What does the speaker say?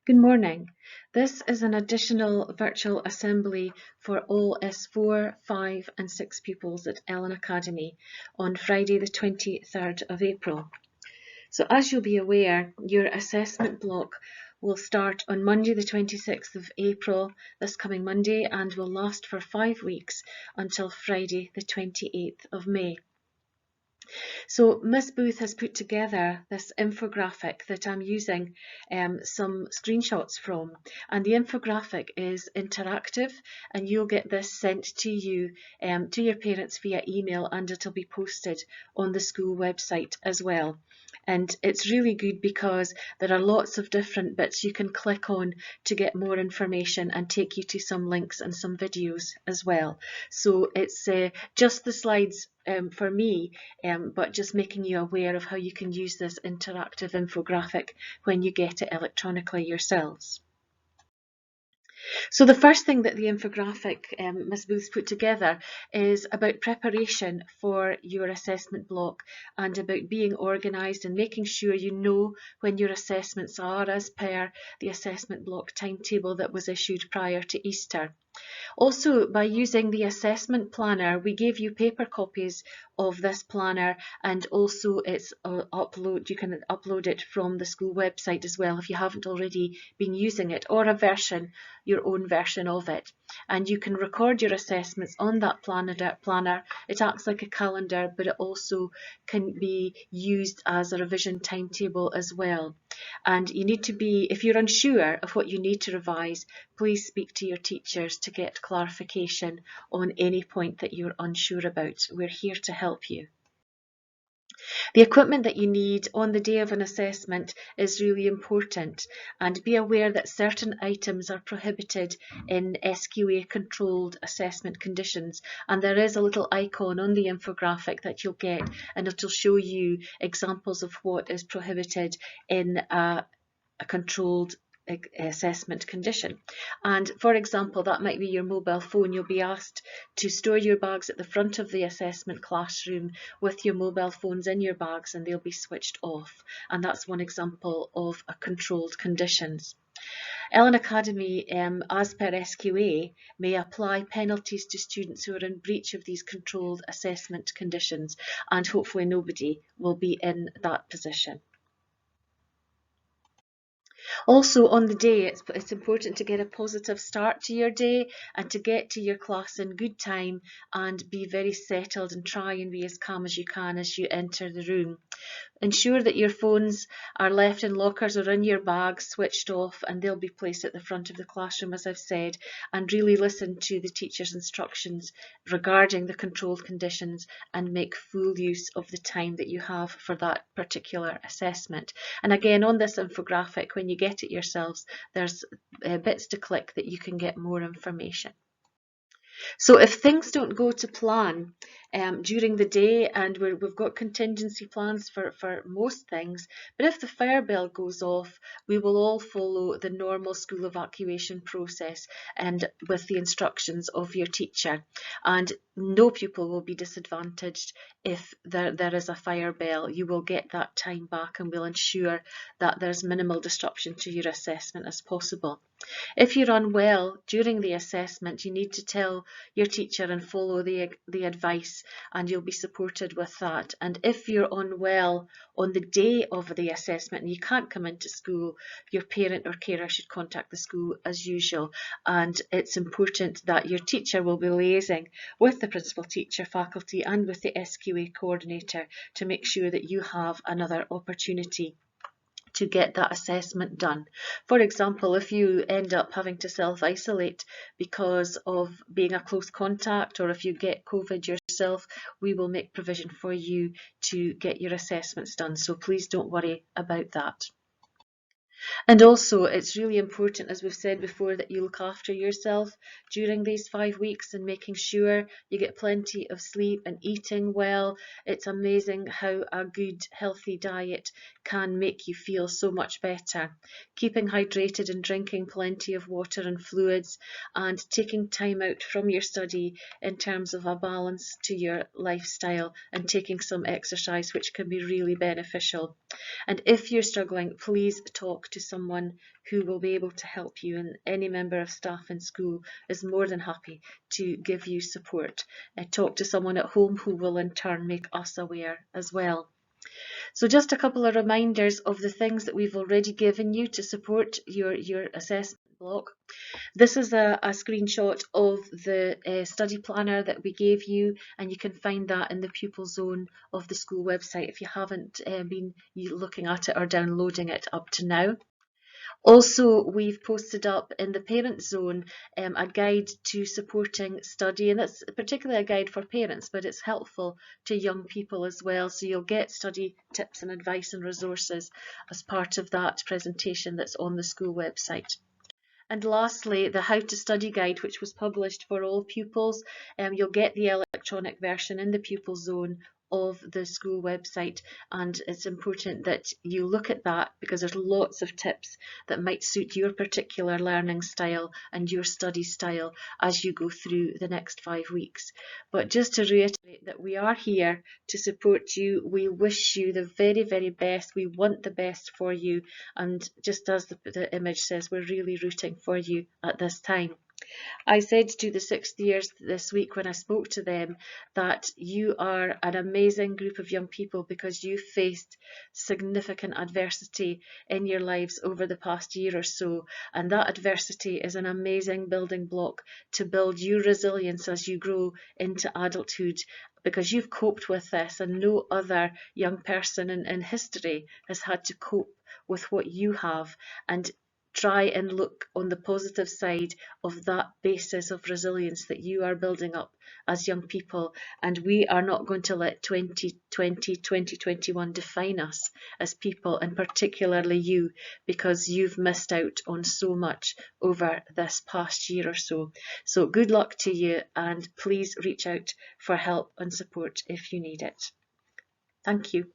Good morning. This is an additional virtual assembly for all S4, 5 and 6 pupils at Ellon Academy on Friday the 23rd of April. So as you'll be aware, your assessment block will start on Monday the 26th of April, this coming Monday, and will last for 5 weeks until Friday the 28th of May. So Miss Booth has put together this infographic that I'm using some screenshots from, and the infographic is interactive, and you'll get this sent to you, to your parents via email, and it'll be posted on the school website as well. And it's really good because there are lots of different bits you can click on to get more information and take you to some links and some videos as well. So it's just the slides for me, but just making you aware of how you can use this interactive infographic when you get it electronically yourselves. So the first thing that the infographic Ms. Booth's put together is about preparation for your assessment block and about being organised and making sure you know when your assessments are as per the assessment block timetable that was issued prior to Easter. Also, by using the assessment planner, we gave you paper copies of this planner, and also it's you can upload it from the school website as well if you haven't already been using it, or a version, your own version of it. And you can record your assessments on that planner. It acts like a calendar, but it also can be used as a revision timetable as well. And you need to be, if you're unsure of what you need to revise, please speak to your teachers to get clarification on any point that you're unsure about. We're here to help you. The equipment that you need on the day of an assessment is really important, and be aware that certain items are prohibited in SQA controlled assessment conditions, and there is a little icon on the infographic that you'll get, and it'll show you examples of what is prohibited in a controlled assessment condition. And for example, that might be your mobile phone. You'll be asked to store your bags at the front of the assessment classroom with your mobile phones in your bags, and they'll be switched off. And that's one example of a controlled conditions. Ellon Academy, as per SQA, may apply penalties to students who are in breach of these controlled assessment conditions, and hopefully nobody will be in that position. Also on the day, it's important to get a positive start to your day and to get to your class in good time and be very settled, and try and be as calm as you can as you enter the room. Ensure that your phones are left in lockers or in your bags, switched off, and they'll be placed at the front of the classroom, as I've said, and really listen to the teacher's instructions regarding the controlled conditions and make full use of the time that you have for that particular assessment. And again, on this infographic, when you get it yourselves, there's bits to click that you can get more information. So if things don't go to plan during the day, and we've got contingency plans for most things, but if the fire bell goes off, we will all follow the normal school evacuation process and with the instructions of your teacher. And no pupil will be disadvantaged if there is a fire bell. You will get that time back, and we'll ensure that there's minimal disruption to your assessment as possible. If you're unwell during the assessment, you need to tell your teacher and follow the advice, and you'll be supported with that. And if you're unwell on the day of the assessment and you can't come into school, your parent or carer should contact the school as usual. And it's important that your teacher will be liaising with the principal teacher, faculty, and with the SQA coordinator to make sure that you have another opportunity to get that assessment done. For example, if you end up having to self-isolate because of being a close contact, or if you get COVID yourself, we will make provision for you to get your assessments done. So please don't worry about that. And also, it's really important, as we've said before, that you look after yourself during these 5 weeks and making sure you get plenty of sleep and eating well. It's amazing how a good, healthy diet can make you feel so much better. Keeping hydrated and drinking plenty of water and fluids, and taking time out from your study in terms of a balance to your lifestyle, and taking some exercise, which can be really beneficial. And if you're struggling, please talk to someone someone who will be able to help you, and any member of staff in school is more than happy to give you support. Talk to someone at home who will in turn make us aware as well. So just a couple of reminders of the things that we've already given you to support your assessment block. This is a screenshot of the study planner that we gave you, and you can find that in the pupil zone of the school website if you haven't been looking at it or downloading it up to now. Also, we've posted up in the parent zone a guide to supporting study, and that's particularly a guide for parents, but it's helpful to young people as well. So you'll get study tips and advice and resources as part of that presentation that's on the school website. And lastly, the How to Study guide, which was published for all pupils. You'll get the electronic version in the pupil zone of the school website, and it's important that you look at that because there's lots of tips that might suit your particular learning style and your study style as you go through the next 5 weeks. But just to reiterate that we are here to support you. We wish you the very, very best. We want the best for you, and just as the image says, we're really rooting for you at this time. I said to the 6th years this week when I spoke to them that you are an amazing group of young people because you faced significant adversity in your lives over the past year or so, and that adversity is an amazing building block to build your resilience as you grow into adulthood, because you've coped with this and no other young person in history has had to cope with what you have. And try and look on the positive side of that basis of resilience that you are building up as young people. And we are not going to let 2020, 2021 define us as people, and particularly you, because you've missed out on so much over this past year or so. So good luck to you, and please reach out for help and support if you need it. Thank you.